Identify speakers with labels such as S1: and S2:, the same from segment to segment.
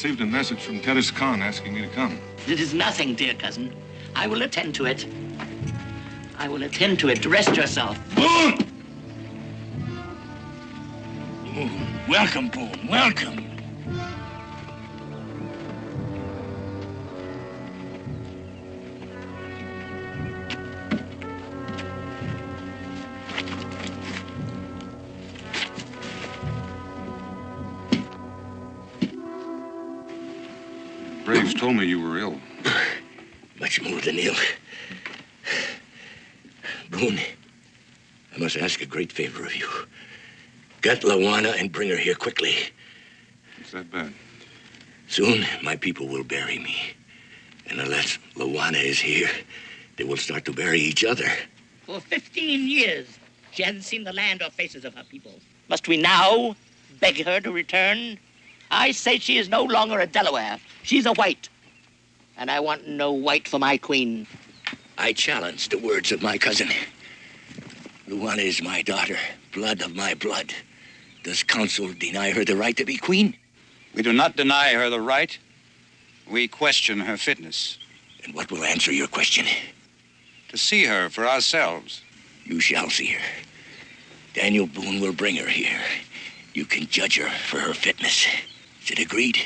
S1: received a message from Tennis Khan asking me to come.
S2: It is nothing, dear cousin. I will attend to it. I will attend to it. Rest yourself.
S3: Boone! Boone. Welcome, Boone. Welcome.
S1: Braves told me you were ill.
S3: Much more than ill. Boone, I must ask a great favor of you. Get Lawana and bring her here quickly.
S1: Is that bad?
S3: Soon, my people will bury me. And unless Lawana is here, they will start to bury each other.
S2: For 15 years, she hasn't seen the land or faces of her people. Must we now beg her to return? I say she is no longer a Delaware. She's a white. And I want no white for my queen.
S3: I challenge the words of my cousin. Lawana is my daughter, blood of my blood. Does council deny her the right to be queen?
S4: We do not deny her the right. We question her fitness.
S3: And what will answer your question?
S4: To see her for ourselves.
S3: You shall see her. Daniel Boone will bring her here. You can judge her for her fitness. Is it agreed?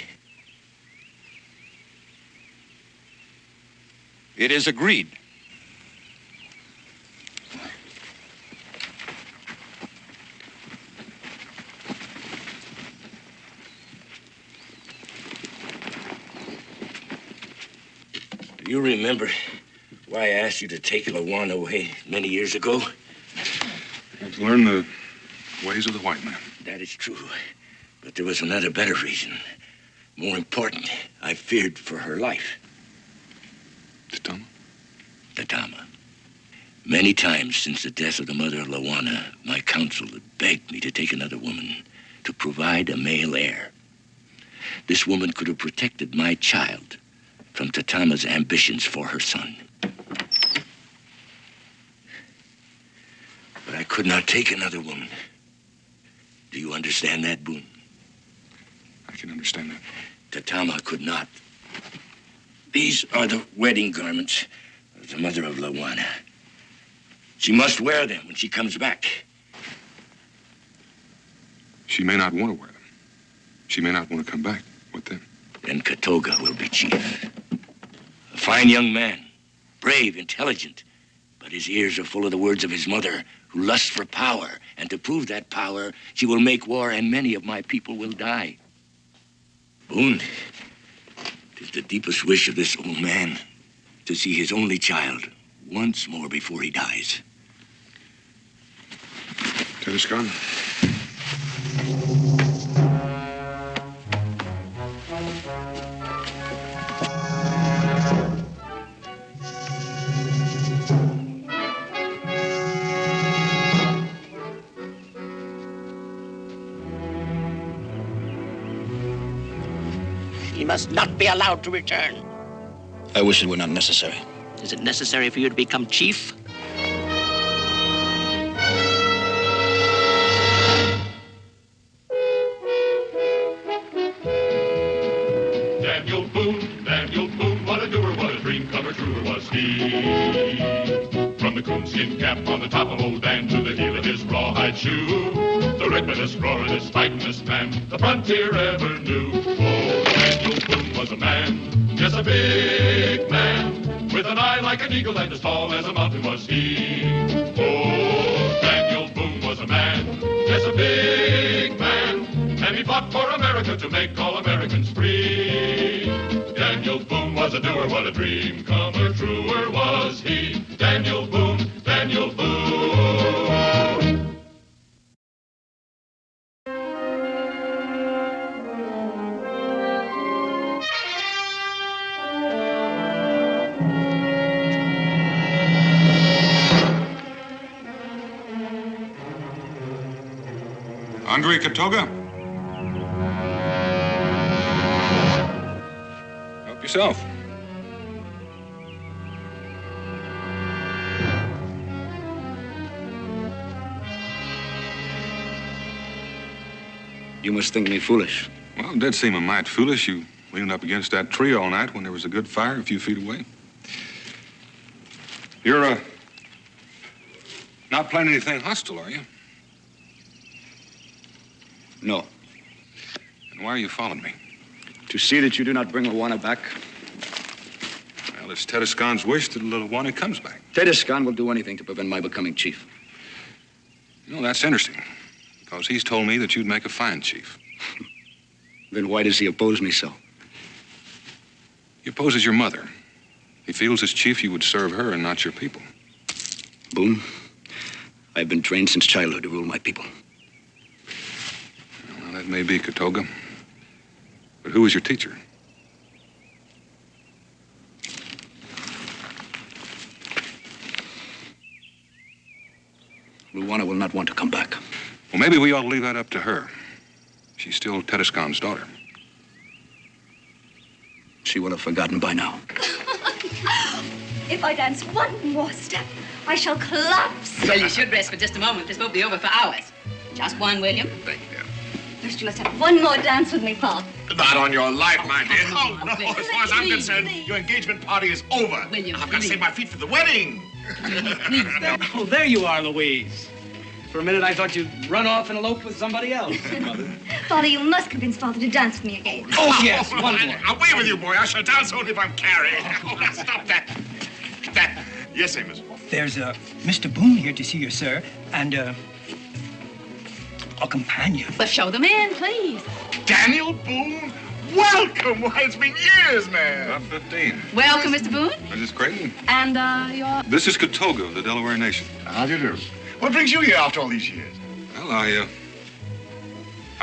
S4: It is agreed.
S3: Do you remember why I asked you to take Lawana away many years ago?
S1: To learn the ways of the white man.
S3: That is true. But there was another better reason. More important, I feared for her life.
S1: Tatama?
S3: Tatama. Many times since the death of the mother of Lawana, my council had begged me to take another woman to provide a male heir. This woman could have protected my child from Tatama's ambitions for her son. But I could not take another woman. Do you understand that, Boone?
S1: I can understand that.
S3: Tatama could not. These are the wedding garments of the mother of Lawana. She must wear them when she comes back.
S1: She may not want to wear them. She may not want to come back. What then?
S3: Then Katoga will be chief. A fine young man, brave, intelligent, but his ears are full of the words of his mother, who lusts for power, and to prove that power, she will make war, and many of my people will die. Boone, it is the deepest wish of this old man to see his only child once more before he dies.
S1: Tennis Khan?
S2: He must not be allowed to return.
S5: I wish it were not necessary.
S2: Is it necessary for you to become chief?
S6: Daniel Boone, what a doer, what a dream comer, truer was he. From the coonskin cap on the top of old Dan to the heel of his rawhide shoe, the ripperest, roaringest, fightingest man the frontier ever knew. Oh, Daniel Boone was a man, yes, a big man, with an eye like an eagle and as tall as a mountain was he. Oh, Daniel Boone was a man, yes, a big man, and he fought for America to make all Americans free. Daniel Boone was a doer, what a dream comer, truer was he. Daniel Boone, Daniel Boone.
S1: Andre Katoga? Help yourself.
S5: You must think me foolish.
S1: Well, it did seem a mite foolish. You leaning up against that tree all night when there was a good fire a few feet away. You're, not planning anything hostile, are you?
S5: No.
S1: And why are you following me?
S5: To see that you do not bring Luana back.
S1: Well, it's Tedescon's wish that little Luana comes back.
S5: Tedescan will do anything to prevent my becoming chief.
S1: You know, that's interesting, because he's told me that you'd make a fine chief.
S5: Then why does he oppose me so?
S1: He opposes your mother. He feels as chief you would serve her and not your people.
S5: Boone, I've been trained since childhood to rule my people.
S1: Well, that may be, Katoga. But who was your teacher?
S5: Luana will not want to come back.
S1: Well, maybe we ought to leave that up to her. She's still Tedescon's daughter.
S5: She will have forgotten by now.
S7: If I dance one more step, I shall collapse.
S8: Well, you should rest for just a moment. This won't be over for hours. Just one, William.
S6: Thank you.
S7: First, you must have one more dance with me, Pa.
S6: Not on your life, my dear.
S8: Oh,
S6: Oh, no.
S8: William.
S6: As far as I'm
S8: Please,
S6: concerned,
S8: please.
S6: your engagement party is over.
S8: William,
S6: I've got to
S8: please.
S6: save my feet for the wedding.
S9: Oh, there you are, Louise. For a minute, I thought you'd run off and elope with somebody else, Mother.
S7: Father, you must convince Father to dance with me again.
S9: Oh, yes, one more.
S6: Away with you, boy. I shall dance only if I'm carried. Oh, stop that. That. Yes, Amos.
S10: There's Mr. Boone here to see you, sir, and a companion.
S8: Well, show them in, please.
S6: Daniel Boone? Welcome. Why, it's been years, man.
S1: About 15.
S8: Welcome, Mr. Boone.
S1: This is Creighton.
S8: And, your...
S1: This is Katoga of the Delaware Nation.
S6: How do you do? What brings you here after all these years?
S1: Well, I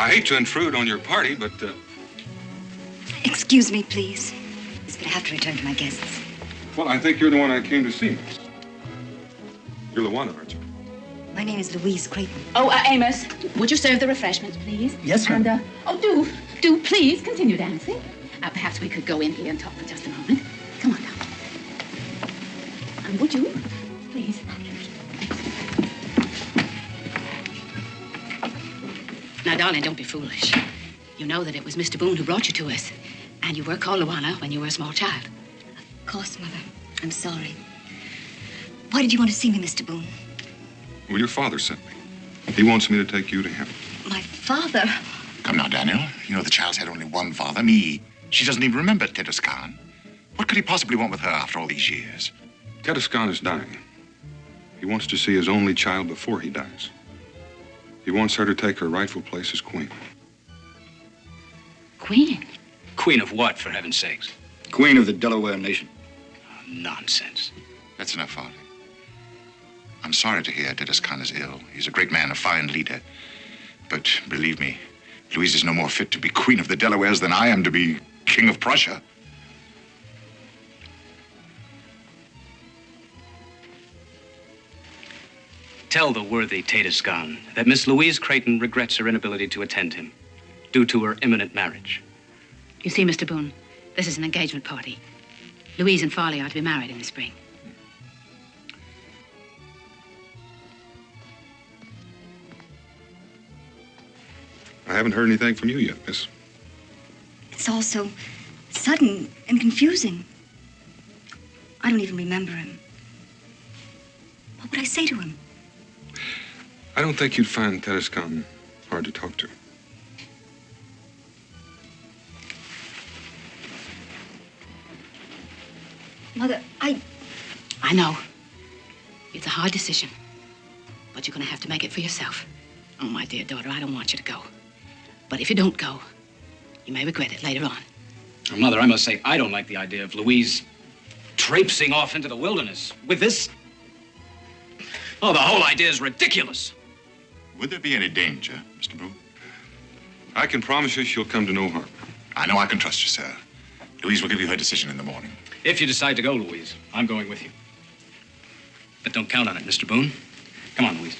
S1: hate to intrude on your party, but,
S7: Excuse me, please. But I have to return to my guests.
S1: well, I think you're the one I came to see. You're Luana, aren't you?
S7: My name is Louise Creighton.
S8: Oh, Amos, would you serve the refreshments, please?
S10: Yes, ma'am.
S8: And, do please continue dancing. Perhaps we could go in here and talk for just a moment. Come on now. And would you, please? Now, darling, don't be foolish. You know that it was Mr. Boone who brought you to us. And you were called Luana when you were a small child.
S7: Of course, Mother. I'm sorry. Why did you want to see me, Mr. Boone?
S1: Well, your father sent me. He wants me to take you to him.
S7: My father?
S6: Come now, Daniel. You know the child's had only one father, me. She doesn't even remember Tedescan. What could he possibly want with her after all these years?
S1: Tedescan is dying. He wants to see his only child before he dies. He wants her to take her rightful place as queen.
S8: Queen?
S9: Queen of what, for heaven's sakes?
S5: Queen of the Delaware Nation.
S9: Nonsense.
S6: That's enough, Father. I'm sorry to hear Tedescan is ill. He's a great man, a fine leader. But believe me, Louise is no more fit to be Queen of the Delawares than I am to be King of Prussia.
S9: Tell the worthy Tedescan that Miss Louise Creighton regrets her inability to attend him due to her imminent marriage.
S8: You see, Mr. Boone, this is an engagement party. Louise and Farley are to be married in the spring.
S1: I haven't heard anything from you yet, miss.
S7: It's all so sudden and confusing. I don't even remember him. What would I say to him?
S1: I don't think you'd find Tedescan hard to talk to.
S7: Mother,
S8: I know. It's a hard decision. But you're going to have to make it for yourself. Oh, my dear daughter, I don't want you to go. But if you don't go, you may regret it later on.
S9: Oh, Mother, I must say, I don't like the idea of Louise traipsing off into the wilderness with this. Oh, the whole idea is ridiculous.
S6: Would there be any danger, Mr. Boone?
S1: I can promise you she'll come to no harm.
S6: I know I can trust you, sir. Louise will give you her decision in the morning.
S9: If you decide to go, Louise, I'm going with you. But don't count on it, Mr. Boone. Come on, Louise.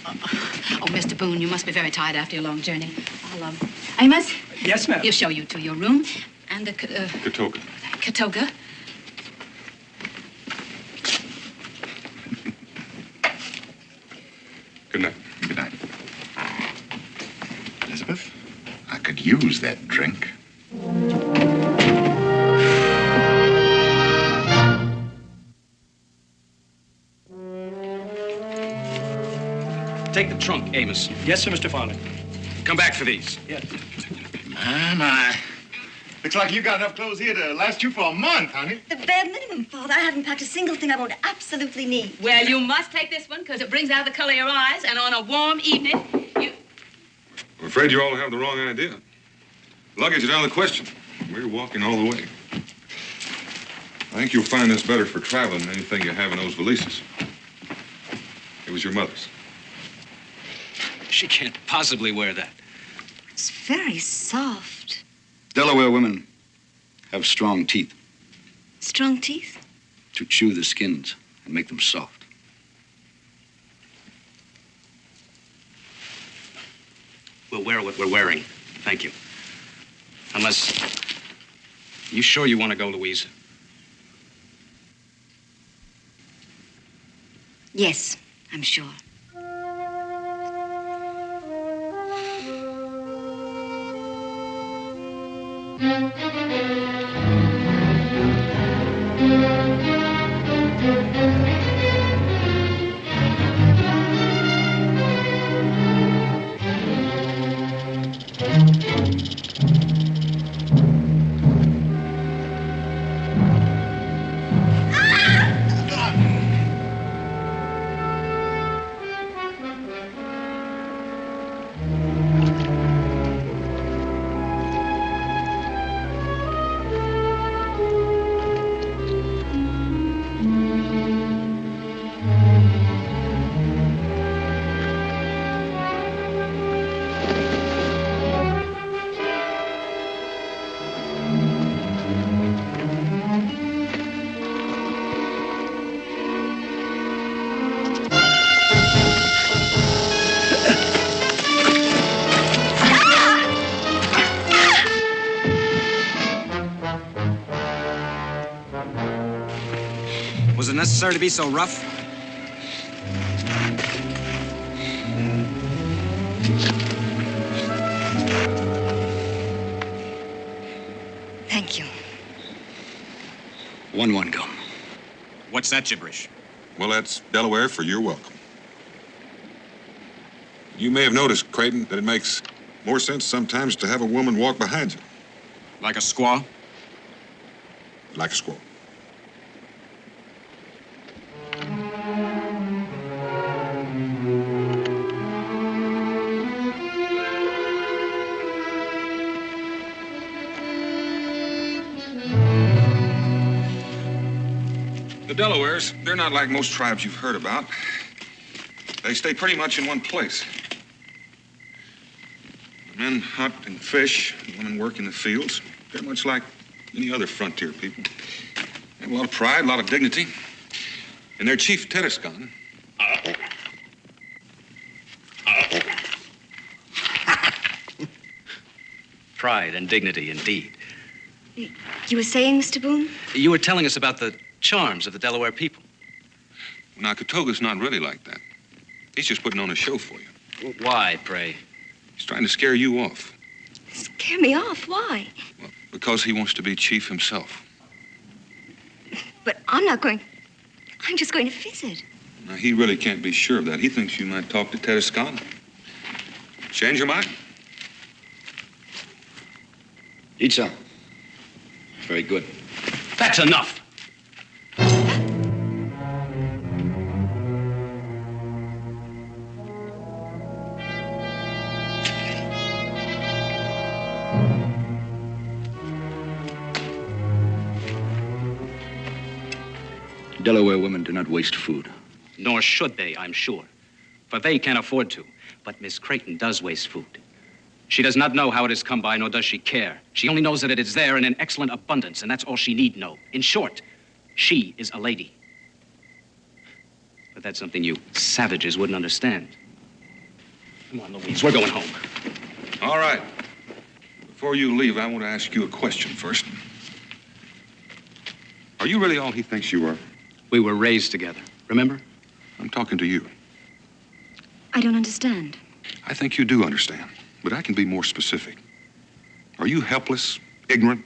S8: Oh, Mr. Boone, you must be very tired after your long journey. Amos?
S10: Yes, ma'am.
S8: He'll show you to your room. And
S1: Katoga.
S8: Katoga.
S1: Good night.
S6: Good night. Elizabeth, I could use that drink.
S9: Take the trunk, Amos.
S10: Yes, sir, Mr. Farley.
S9: Come back for these.
S10: Yes.
S11: My. Looks like you got enough clothes here to last you for a month, honey.
S7: The bare minimum, Father. I haven't packed a single thing I won't absolutely need.
S8: Well, you must take this one because it brings out the color of your eyes, and on a warm evening, you...
S1: I'm afraid you all have the wrong idea. Luggage is out of the question. We're walking all the way. I think you'll find this better for traveling than anything you have in those valises. It was your mother's.
S9: She can't possibly wear that.
S7: It's very soft.
S5: Delaware women have strong teeth
S7: Strong teeth?
S5: to chew the skins and make them soft.
S9: We'll wear what we're wearing. Thank you. Unless... You sure you want to go, Louise?
S7: Yes, I'm sure.
S9: Was it necessary to be so rough?
S7: Thank you.
S5: 1-1 gum.
S9: What's that gibberish?
S1: Well, that's Delaware for you're welcome. You may have noticed, Creighton, that it makes more sense sometimes to have a woman walk behind you.
S9: Like a squaw?
S1: Like a squirrel. The Delawares, they're not like most tribes you've heard about. They stay pretty much in one place. The men hunt and fish, the women work in the fields. They're much like any other frontier people. They have a lot of pride, a lot of dignity. And their chief, Tedescan,
S9: Pride and dignity, indeed.
S7: You were saying, Mr. Boone?
S9: You were telling us about the charms of the Delaware people.
S1: Nakatoga's not really like that. He's just putting on a show for you.
S9: Why, pray?
S1: He's trying to scare you off.
S7: Scare me off? Why?
S1: Well, because he wants to be chief himself.
S7: But I'm not going... I'm just going to visit.
S1: Now, he really can't be sure of that. He thinks you might talk to Tedescan. Change your mind?
S5: Eat some. Very good.
S9: That's enough.
S5: Delaware women do not waste food.
S9: Nor should they, I'm sure. For they can't afford to. But Miss Creighton does waste food. She does not know how it has come by, nor does she care. She only knows that it is there and in excellent abundance, and that's all she need know. In short, she is a lady. But that's something you savages wouldn't understand. Come on, Louise, we're going home.
S1: All right. Before you leave, I want to ask you a question first. Are you really all he thinks you are?
S9: We were raised together, remember?
S1: I'm talking to you.
S7: I don't understand.
S1: I think you do understand, but I can be more specific. Are you helpless, ignorant?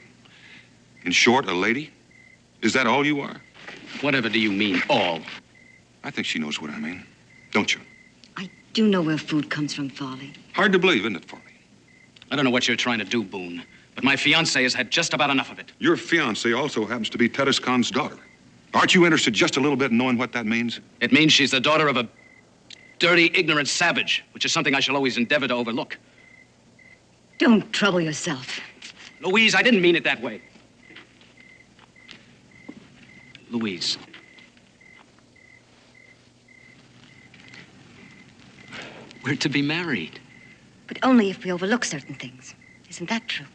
S1: In short, a lady? Is that all you are?
S9: Whatever do you mean, all?
S1: I think she knows what I mean. Don't you?
S7: I do know where food comes from, Farley.
S1: Hard to believe, isn't it, Farley?
S9: I don't know what you're trying to do, Boone, but my fiancée has had just about enough of it.
S1: Your fiancée also happens to be Tetis Khan's daughter. Aren't you interested just a little bit in knowing what that means?
S9: It means she's the daughter of a dirty, ignorant savage, which is something I shall always endeavor to overlook.
S7: Don't trouble yourself.
S9: Louise, I didn't mean it that way. Louise. We're to be married.
S7: But only if we overlook certain things. Isn't that true?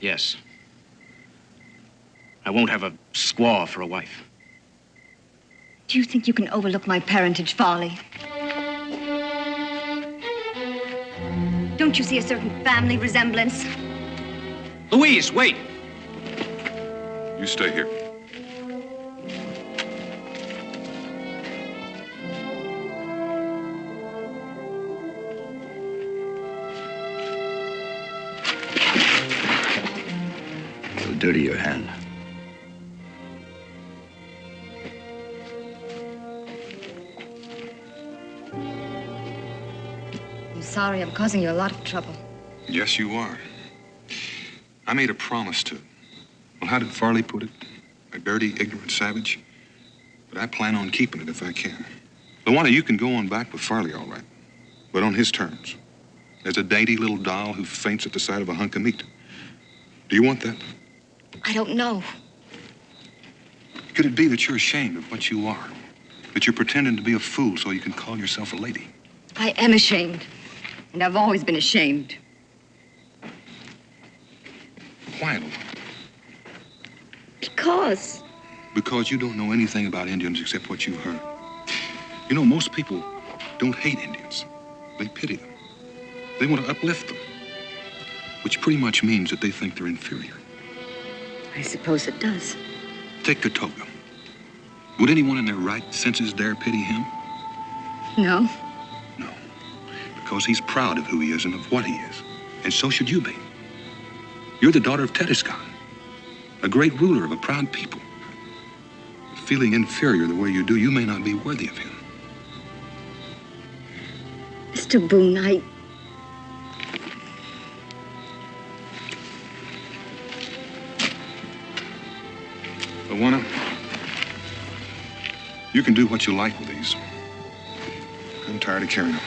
S9: Yes. I won't have a squaw for a wife.
S7: Do you think you can overlook my parentage, Farley? Don't you see a certain family resemblance?
S9: Louise, wait!
S1: You stay here.
S5: You'll dirty your hand.
S7: I'm sorry I'm causing you a lot of trouble.
S1: Yes, you are. I made a promise to. Well, how did Farley put it? A dirty, ignorant savage? But I plan on keeping it if I can. Luana, you can go on back with Farley, all right. But on his terms. As a dainty little doll who faints at the sight of a hunk of meat. Do you want that?
S7: I don't know.
S1: Could it be that you're ashamed of what you are? That you're pretending to be a fool so you can call yourself a lady?
S7: I am ashamed. And I've always been ashamed.
S1: Why, Luana?
S7: Because
S1: you don't know anything about Indians except what you've heard. You know, most people don't hate Indians. They pity them. They want to uplift them. Which pretty much means that they think they're inferior.
S7: I suppose it does.
S1: Take Katoga. Would anyone in their right senses dare pity him?
S7: No.
S1: No. Because he's proud of who he is and of what he is. And so should you be. You're the daughter of Tetis Khan, a great ruler of a proud people. Feeling inferior the way you do, you may not be worthy of him.
S7: Mr. Boone,
S1: Luana, you can do what you like with these. I'm tired of carrying them.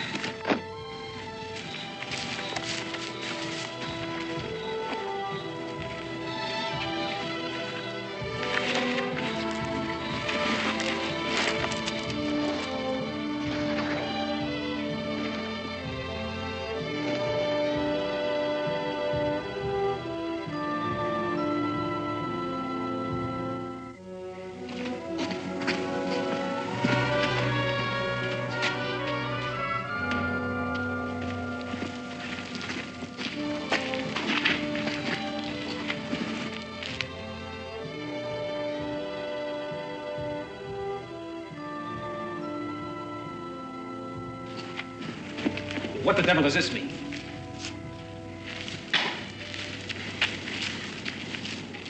S9: What the devil does this mean?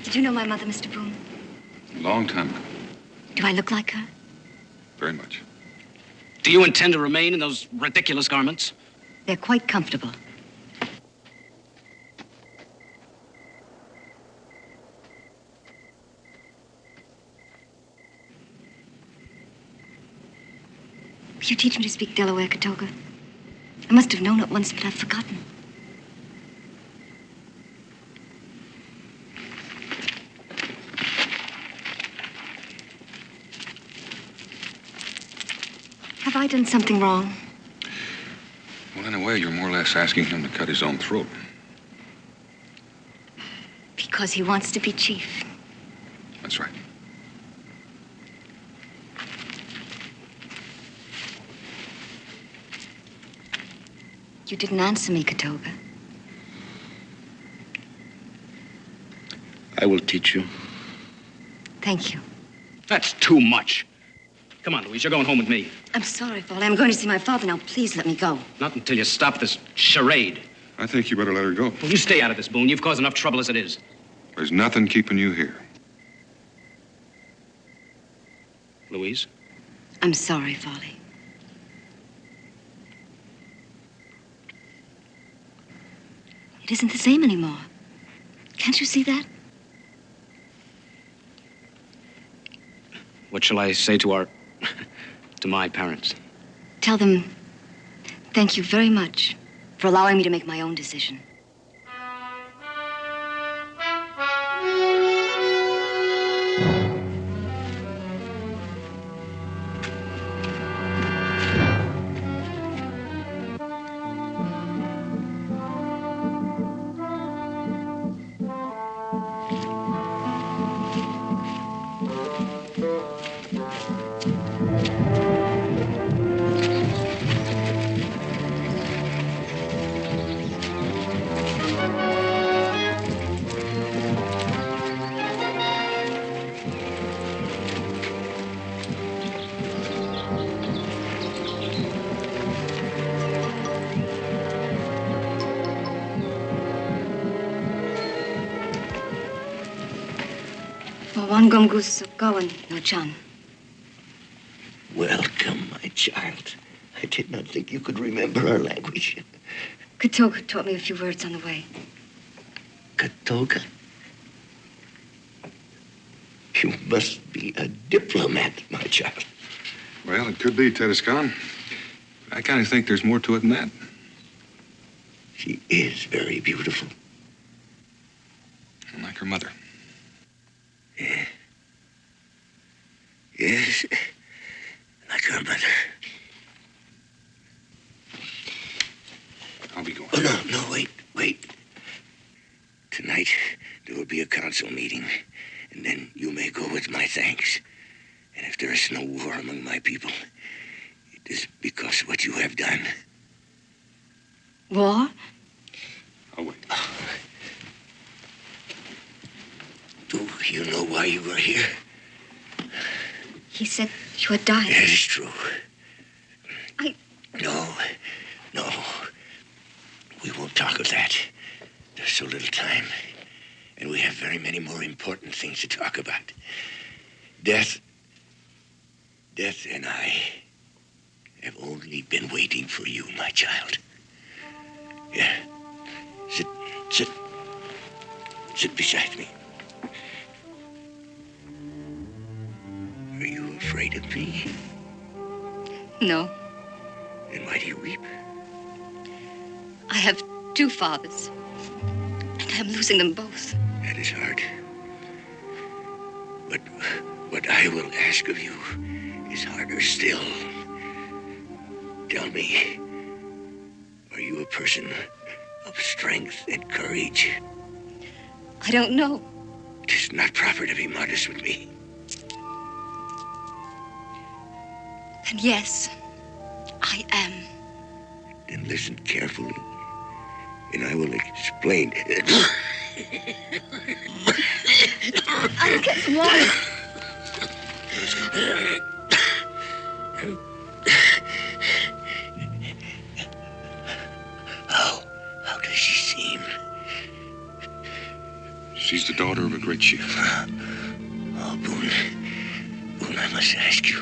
S7: did you know my mother, Mr. Boone?
S1: A long time ago.
S7: Do I look like her?
S1: Very much.
S9: Do you intend to remain in those ridiculous garments?
S7: They're quite comfortable. Will you teach me to speak Delaware, Katoga? I must have known it once, but I've forgotten. Have I done something wrong?
S1: Well, in a way, you're more or less asking him to cut his own throat.
S7: Because he wants to be chief.
S1: That's right.
S7: You didn't answer me, Katoga.
S5: I will teach you.
S7: Thank you.
S9: That's too much. Come on, Louise, you're going home with me.
S7: I'm sorry, Foley. I'm going to see my father now. Please let me go.
S9: Not until you stop this charade.
S1: I think you better let her go.
S9: Well, you stay out of this, Boone. You've caused enough trouble as it is.
S1: There's nothing keeping you here.
S9: Louise?
S7: I'm sorry, Foley. It isn't the same anymore. Can't you see that?
S9: What shall I say to to my parents?
S7: Tell them thank you very much for allowing me to make my own decision. No, John.
S12: Welcome, my child. I did not think you could remember our language.
S7: Katoga taught me a few words on the way.
S12: Katoga? You must be a diplomat, my child.
S1: Well, it could be, Tedescon. I kind of think there's more to it than that.
S12: She is very beautiful.
S1: Like her mother.
S12: Yeah. Yes, like her mother.
S1: I'll be going.
S12: Oh, no, wait. Tonight, there will be a council meeting, and then you may go with my thanks. And if there is no war among my people, it is because of what you have done.
S7: War?
S1: I'll wait.
S12: Do you know why you are here?
S7: He said you had died.
S12: That is true.
S7: I...
S12: No. We won't talk of that. There's so little time. And we have very many more important things to talk about. Death and I have only been waiting for you, my child. Yeah. Sit beside me. Are you afraid of me?
S7: No.
S12: Then why do you weep?
S7: I have two fathers, and I'm losing them both.
S12: That is hard. But what I will ask of you is harder still. Tell me, are you a person of strength and courage?
S7: I don't know.
S12: It is not proper to be modest with me.
S7: And yes, I am.
S12: Then listen carefully, and I will explain.
S7: I'll get some water.
S12: How does she seem?
S1: She's the daughter of a great chief.
S12: Oh, Boone, I must ask you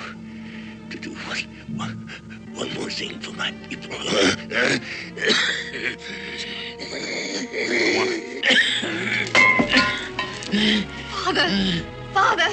S12: to do one more thing for my people.
S7: Father!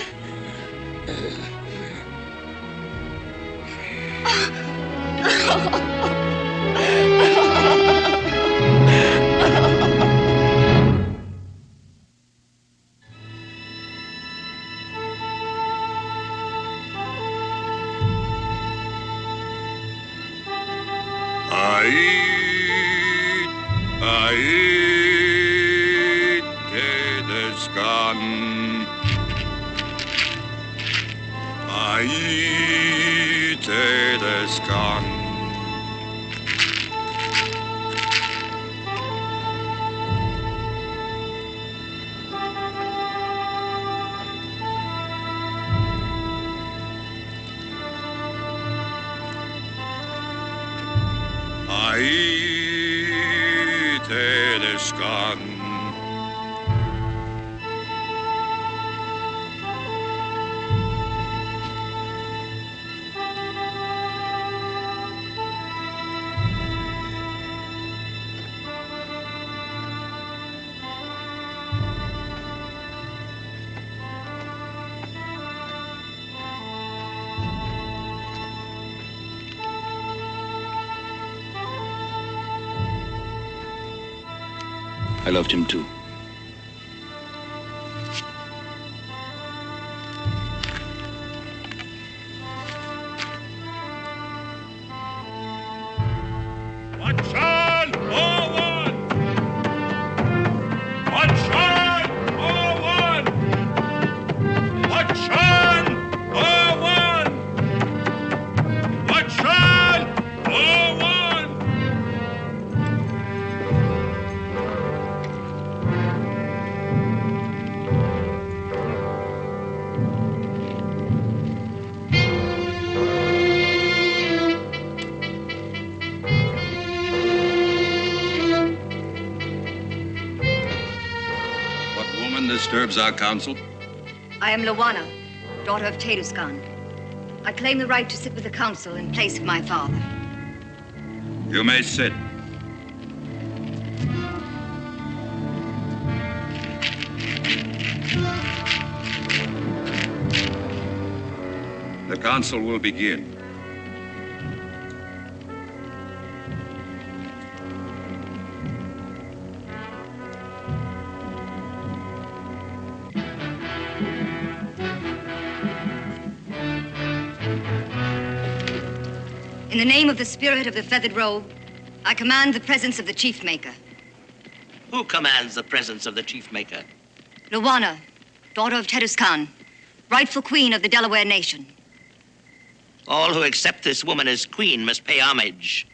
S5: I loved him too.
S13: Disturbs our council.
S7: I am Lawana, daughter of Teduskan. I claim the right to sit with the council in place of my father.
S13: You may sit. The council will begin.
S7: In the name of the spirit of the feathered robe, I command the presence of the chief maker.
S2: Who commands the presence of the chief maker?
S7: Lawana, daughter of Teduskan, rightful queen of the Delaware nation.
S2: All who accept this woman as queen must pay homage.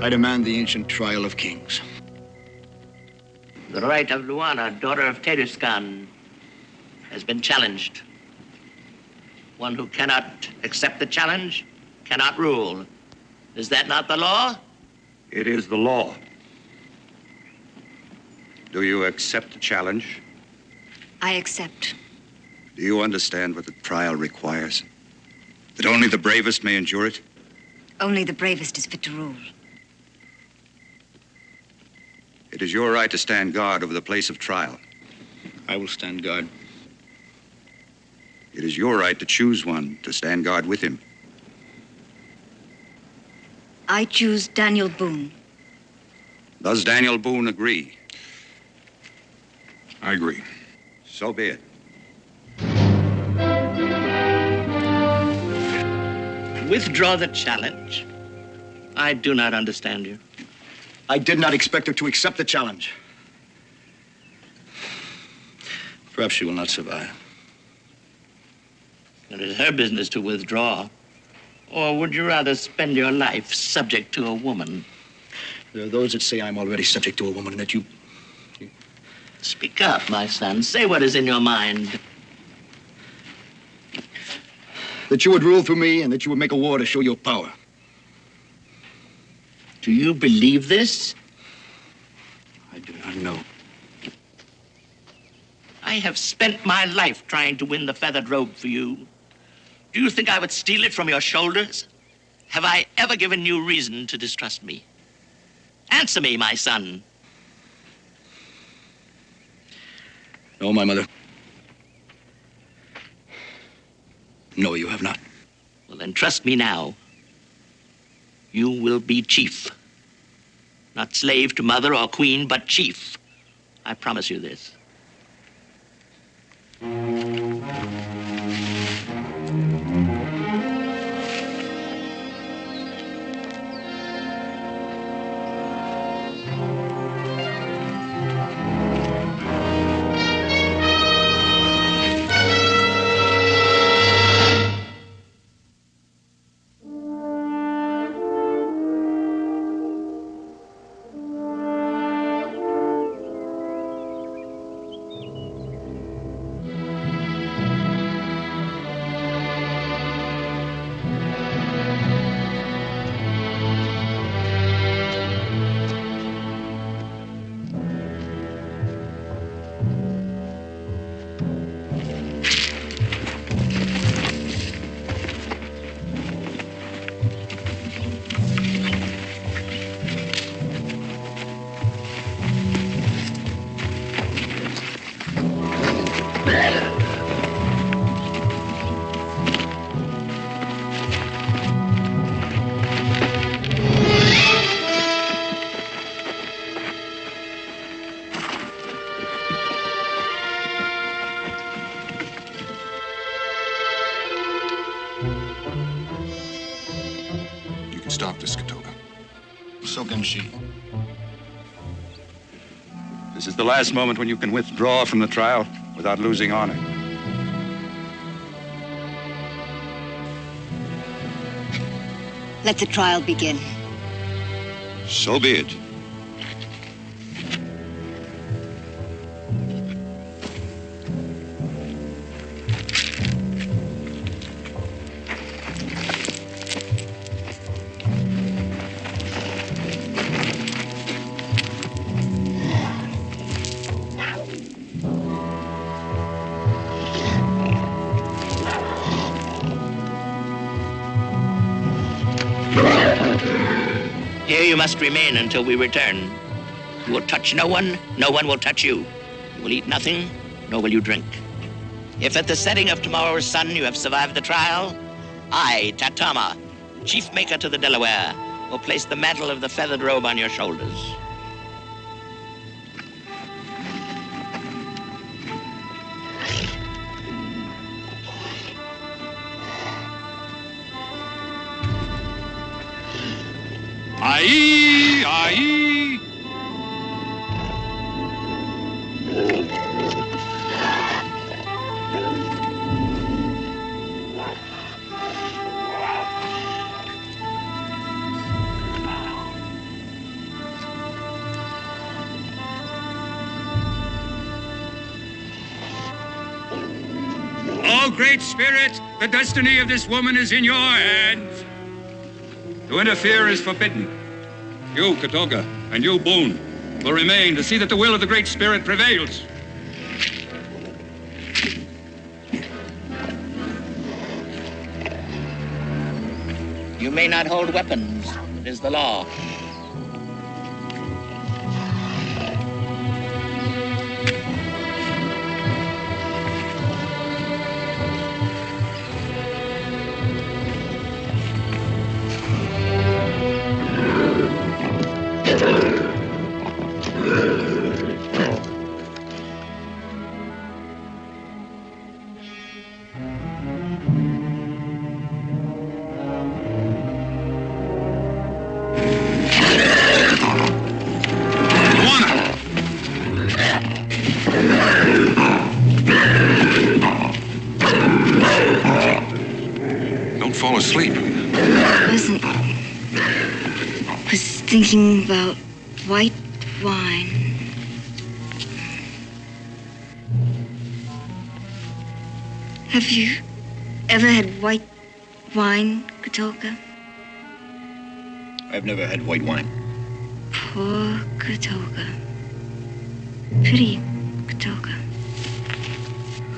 S5: I demand the ancient trial of kings.
S2: The right of Luana, daughter of Teduskan, has been challenged. One who cannot accept the challenge cannot rule. Is that not the law?
S13: It is the law. Do you accept the challenge?
S7: I accept.
S13: Do you understand what the trial requires? That only the bravest may endure it?
S7: Only the bravest is fit to rule.
S13: It is your right to stand guard over the place of trial.
S5: I will stand guard.
S13: It is your right to choose one to stand guard with him.
S7: I choose Daniel Boone.
S13: Does Daniel Boone agree?
S1: I agree.
S13: So be it.
S2: Withdraw the challenge. I do not understand you.
S5: I did not expect her to accept the challenge. Perhaps she will not survive.
S2: It is her business to withdraw. Or would you rather spend your life subject to a woman?
S5: There are those that say I'm already subject to a woman and that you...
S2: Speak up, my son. Say what is in your mind.
S5: That you would rule through me and that you would make a war to show your power.
S2: Do you believe this?
S5: I do not know.
S2: I have spent my life trying to win the feathered robe for you. Do you think I would steal it from your shoulders? Have I ever given you reason to distrust me? Answer me, my son.
S5: No, my mother. No, you have not.
S2: Well, then trust me now. You will be chief. Not slave to mother or queen, but chief. I promise you this.
S1: Stop this, Katoga.
S11: So can she.
S13: This is the last moment when you can withdraw from the trial without losing honor.
S7: Let the trial begin.
S13: So be it.
S2: Here you must remain until we return. You will touch no one will touch you. You will eat nothing, nor will you drink. If at the setting of tomorrow's sun you have survived the trial, I, Tatama, chief maker to the Delaware, will place the mantle of the feathered robe on your shoulders.
S14: Aye, aye.
S15: Oh, Great Spirit, the destiny of this woman is in your hands.
S14: To interfere is forbidden. You, Katoga, and you, Boone, will remain to see that the will of the Great Spirit prevails.
S2: You may not hold weapons. It is the law.
S1: Don't fall asleep.
S7: Was thinking about white wine. Have you ever had white wine, Katoga?
S5: I've never had white wine.
S7: Poor Katoga. Pity Katoga.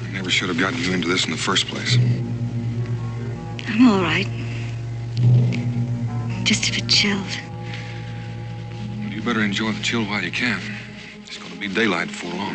S1: I never should have gotten you into this in the first place.
S7: I'm all right. Just a bit chilled.
S1: You better enjoy the chill while you can. It's going to be daylight before long.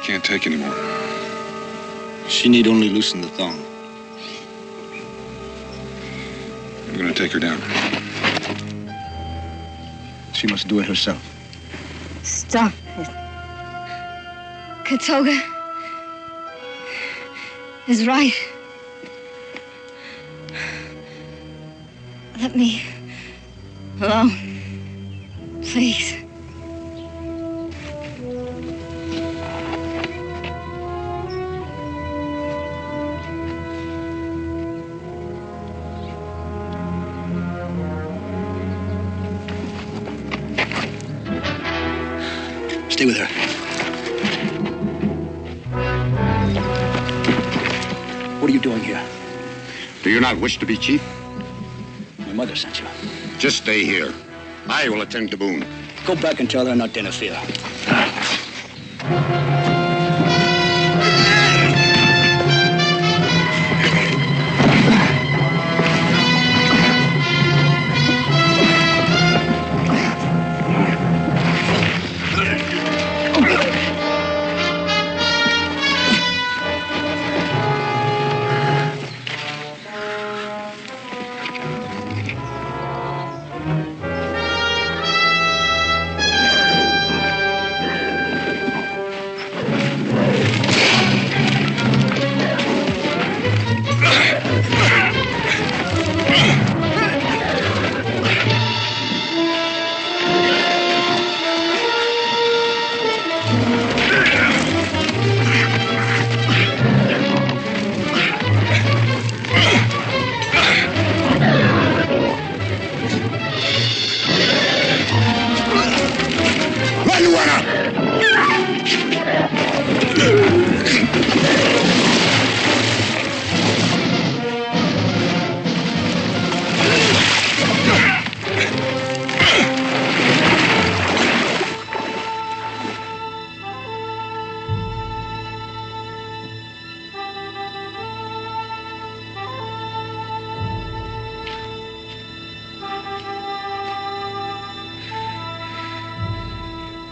S1: can't take anymore.
S5: She need only loosen the thong.
S1: I'm gonna take her down.
S5: She must do it herself.
S7: Stop it. Katoga is right. Let me alone, please.
S5: Stay with her. What are you doing here?
S11: Do you not wish to be chief?
S5: My mother sent you.
S11: Just stay here. I will attend to Boone.
S5: Go back and tell her not to interfere.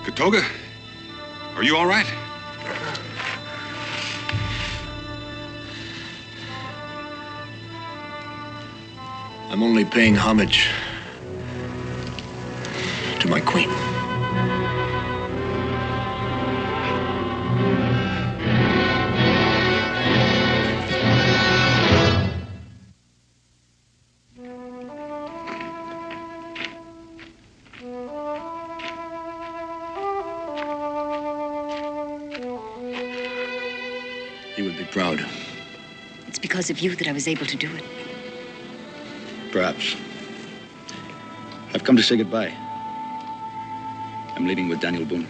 S1: Katoga, are you all right?
S5: I'm only paying homage to my queen. You would be proud.
S7: It's because of you that I was able to do it.
S5: Perhaps. I've come to say goodbye. I'm leaving with Daniel Boone.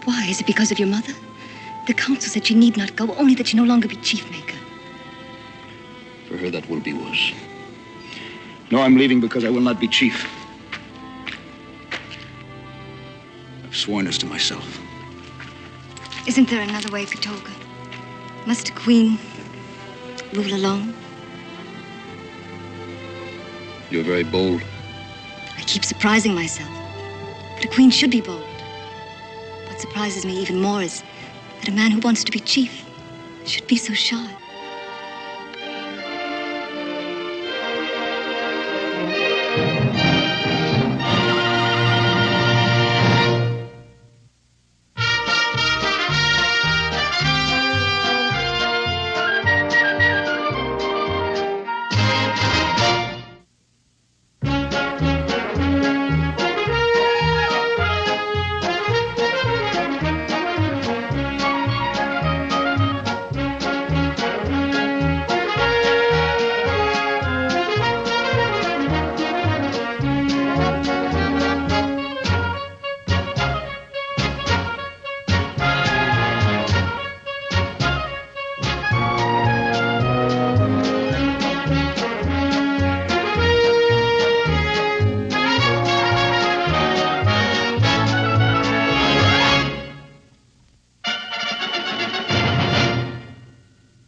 S7: Why? Is it because of your mother? The council said she need not go, only that she no longer be chief maker.
S5: For her, that will be worse. No, I'm leaving because I will not be chief. I've sworn this to myself.
S7: Isn't there another way, Katoga? Must a queen rule alone?
S5: You're very bold.
S7: I keep surprising myself. But a queen should be bold. What surprises me even more is that a man who wants to be chief should be so shy.